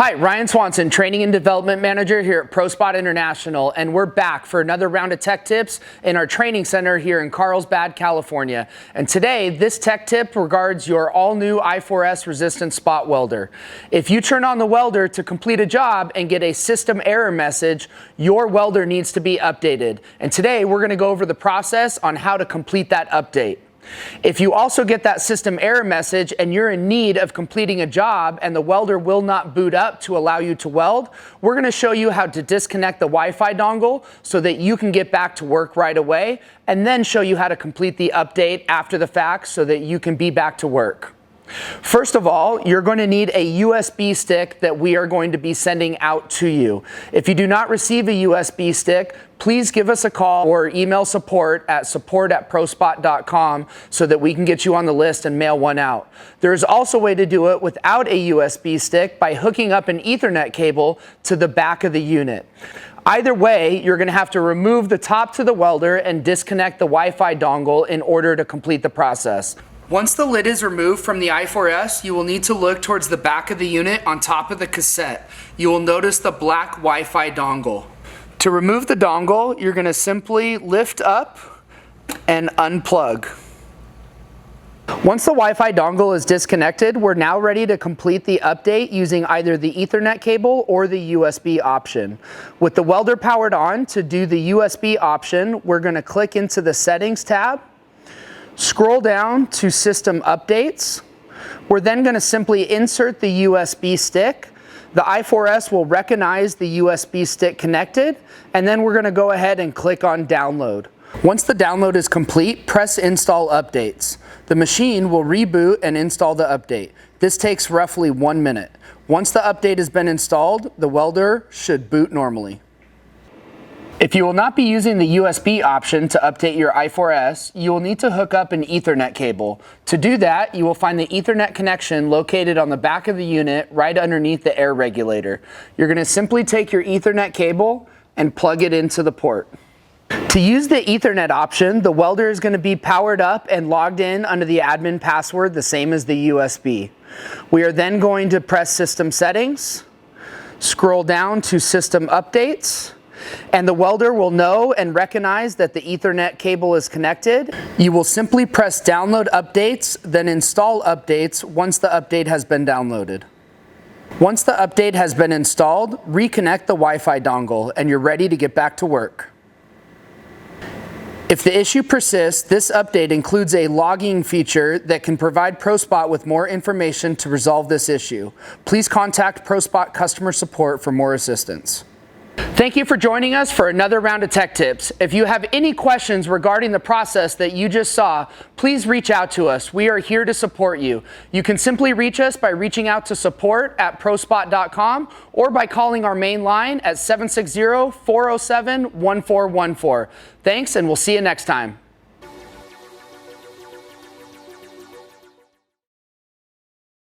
Hi, Ryan Swanson, Training and Development Manager here at ProSpot International, and we're back for another round of tech tips in our training center here in Carlsbad, California. And today, this tech tip regards your all-new i4s resistant spot welder. If you turn on the welder to complete a job and get a system error message, your welder needs to be updated. And today, we're going to go over the process on how to complete that update. If you also get that system error message and you're in need of completing a job and the welder will not boot up to allow you to weld, we're going to show you how to disconnect the Wi-Fi dongle so that you can get back to work right away, and then show you how to complete the update after the fact so that you can be back to work. First of all, you're going to need a USB stick that we are going to be sending out to you. If you do not receive a USB stick, please give us a call or email support@prospot.com so that we can get you on the list and mail one out. There's also a way to do it without a USB stick by hooking up an Ethernet cable to the back of the unit. Either way, you're going to have to remove the top to the welder and disconnect the Wi-Fi dongle in order to complete the process. Once the lid is removed from the i4s, you will need to look towards the back of the unit on top of the cassette. You will notice the black Wi-Fi dongle. To remove the dongle, you're going to simply lift up and unplug. Once the Wi-Fi dongle is disconnected, we're now ready to complete the update using either the Ethernet cable or the USB option. With the welder powered on, to do the USB option, we're going to click into the Settings tab. Scroll down to System Updates. We're then going to simply insert the USB stick. The i4s will recognize the USB stick connected, and then we're going to go ahead and click on Download. Once the download is complete, press Install Updates. The machine will reboot and install the update. This takes roughly 1 minute. Once the update has been installed, the welder should boot normally. If you will not be using the USB option to update your i4s, you will need to hook up an Ethernet cable. To do that, you will find the Ethernet connection located on the back of the unit right underneath the air regulator. You're going to simply take your Ethernet cable and plug it into the port. To use the Ethernet option, the welder is going to be powered up and logged in under the admin password, the same as the USB. We are then going to press System Settings, scroll down to System Updates, and the welder will know and recognize that the Ethernet cable is connected. You will simply press Download Updates, then Install Updates once the update has been downloaded. Once the update has been installed, reconnect the Wi-Fi dongle and you're ready to get back to work. If the issue persists, this update includes a logging feature that can provide ProSpot with more information to resolve this issue. Please contact ProSpot customer support for more assistance. Thank you for joining us for another round of tech tips. If you have any questions regarding the process that you just saw, please reach out to us. We are here to support you. You can simply reach us by reaching out to support@prospot.com or by calling our main line at 760-407-1414. Thanks, and we'll see you next time.